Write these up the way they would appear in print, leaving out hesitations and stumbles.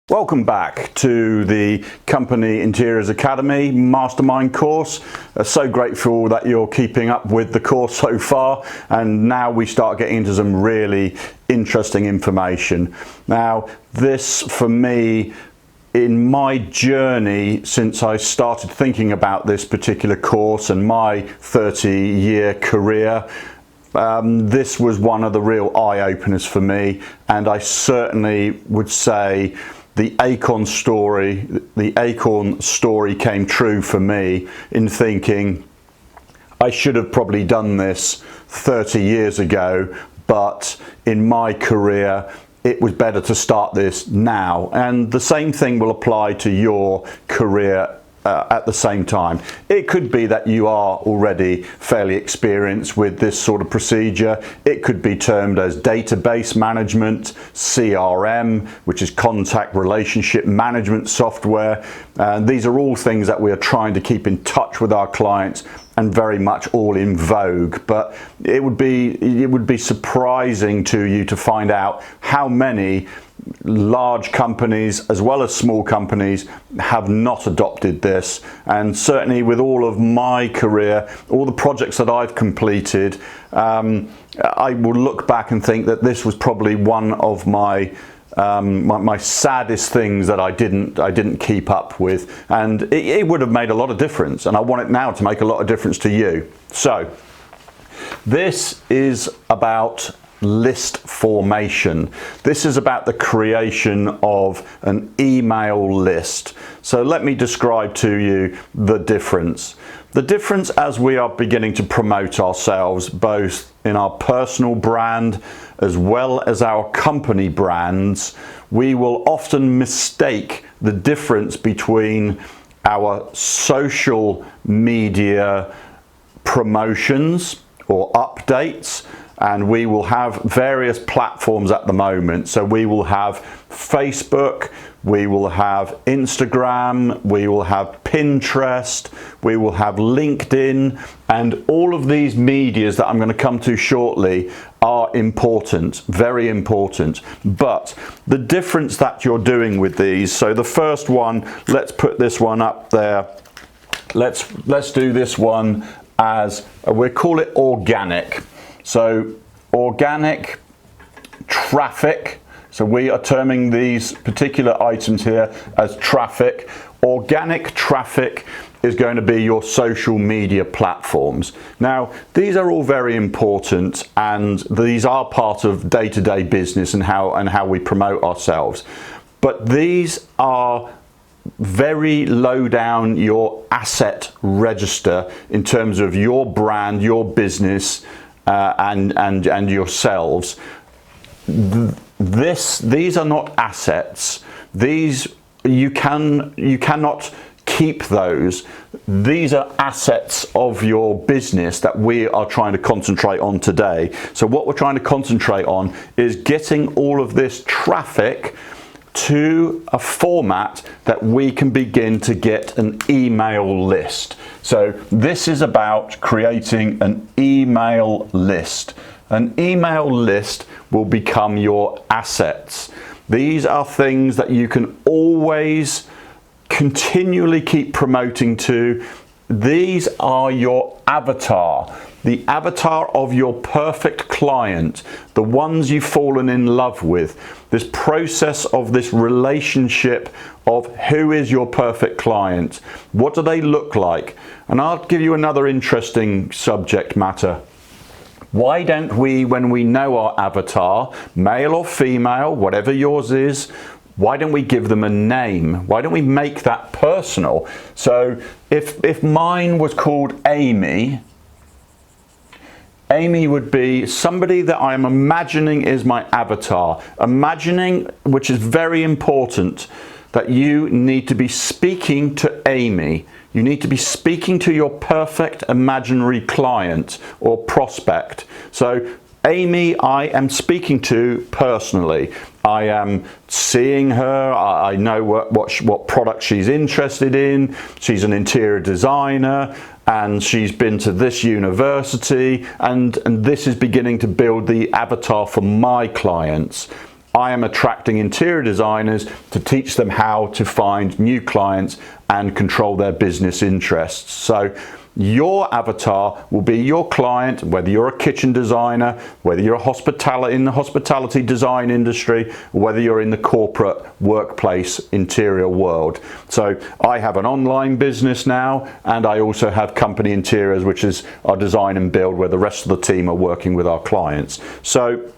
Welcome back to the company Interiors Academy Mastermind Course. So grateful that you're keeping up with the course so far, and now we start getting into some really interesting information. Now, this for me, in my journey since I started thinking about this particular course and my 30-year career, this was one of the real eye-openers for me, and I certainly would say the ACORN story came true for me in thinking I should have probably done this 30 years ago, but in my career it was better to start this now. And the same thing will apply to your career at the same time. It could be that you are already fairly experienced with this sort of procedure. It could be termed as database management, CRM, which is contact relationship management software. These are all things that we are trying to keep in touch with our clients and very much all in vogue. But it would be surprising to you to find out how many large companies as well as small companies have not adopted this. And certainly with all of my career, all the projects that I've completed, I will look back and think that this was probably one of my my saddest things that I didn't keep up with, and it would have made a lot of difference, and I want it now to make a lot of difference to you. So this is about list formation. This is about the creation of an email list. So let me describe to you the difference. The difference as we are beginning to promote ourselves, both in our personal brand as well as our company brands, we will often mistake the difference between our social media promotions or updates, and we will have various platforms at the moment. So we will have Facebook, we will have Instagram, we will have Pinterest, we will have LinkedIn, and all of these medias that I'm going to come to shortly are important, very important. But the difference that you're doing with these, so the first one, let's put this one up there. Let's do this one as, we'll call it organic. So organic traffic, so we are terming these particular items here as traffic. Organic traffic is going to be your social media platforms. Now, these are all very important, and these are part of day-to-day business and how we promote ourselves. But these are very low down your asset register in terms of your brand, your business, and yourselves. These are not assets. These you cannot keep those. These are assets of your business that we are trying to concentrate on today. So what we're trying to concentrate on is getting all of this traffic to a format that we can begin to get an email list. So this is about creating an email list. An email list will become your assets. These are things that you can always continually keep promoting to. These are your avatar, the avatar of your perfect client, the ones you've fallen in love with. This process of this relationship of who is your perfect client, what do they look like? And I'll give you another interesting subject matter. Why don't we, when we know our avatar, male or female, whatever yours is, why don't we give them a name? Why don't we make that personal? So if mine was called Amy, Amy would be somebody that I'm imagining is my avatar. Imagining, which is very important, that you need to be speaking to Amy. You need to be speaking to your perfect imaginary client or prospect. So Amy, I am speaking to personally. I am seeing her. I know what product she's interested in. She's an interior designer, and she's been to this university, and this is beginning to build the avatar for my clients. I am attracting interior designers to teach them how to find new clients and control their business interests. So your avatar will be your client, whether you're a kitchen designer, whether you're in the hospitality design industry, or whether you're in the corporate workplace interior world. So I have an online business now, and I also have Company Interiors, which is our design and build, where the rest of the team are working with our clients. So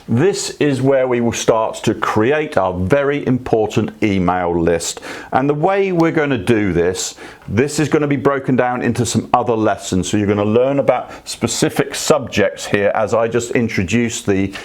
this is where we will start to create our very important email list. And the way we're going to do this is going to be broken down into some other lessons. So you're going to learn about specific subjects here as I just introduced the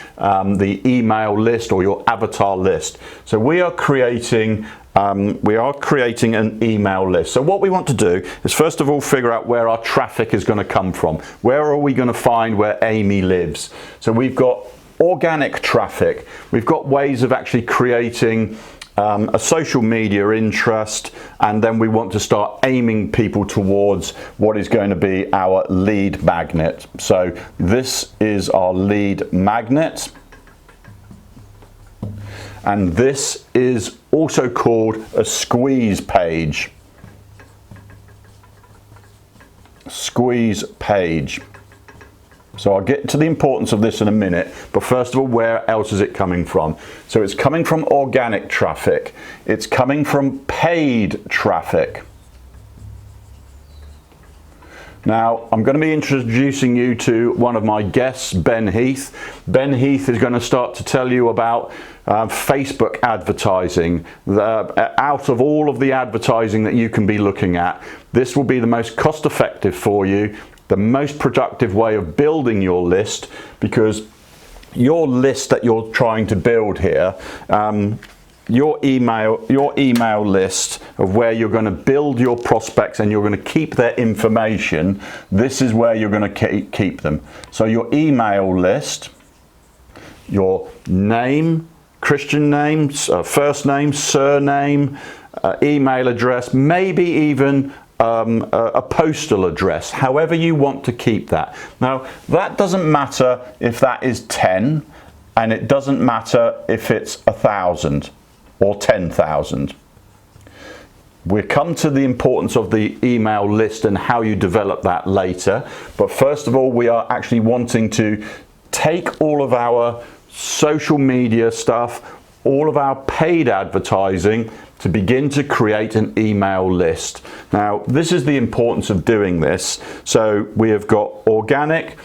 email list or your avatar list. So we are creating an email list. So what we want to do is first of all figure out where our traffic is going to come from. Where are we going to find where Amy lives? So we've got organic traffic. We've got ways of actually creating a social media interest, and then we want to start aiming people towards what is going to be our lead magnet. So this is our lead magnet, and this is also called a squeeze page. Squeeze page. So I'll get to the importance of this in a minute, but first of all, where else is it coming from? So it's coming from organic traffic. It's coming from paid traffic. Now, I'm going to be introducing you to one of my guests, Ben Heath. Ben Heath is going to start to tell you about Facebook advertising. Out of all of the advertising that you can be looking at, this will be the most cost effective for you, the most productive way of building your list, because your list that you're trying to build here, your email list of where you're going to build your prospects and you're going to keep their information, this is where you're going to keep them. So your email list, your name, Christian name, first name, surname, email address, maybe even a postal address, however you want to keep that. Now, that doesn't matter if that is 10, and it doesn't matter if it's 1,000 or 10,000. We'll come to the importance of the email list and how you develop that later. But first of all, we are actually wanting to take all of our social media stuff, all of our paid advertising, to begin to create an email list. Now, this is the importance of doing this. So we have got organic,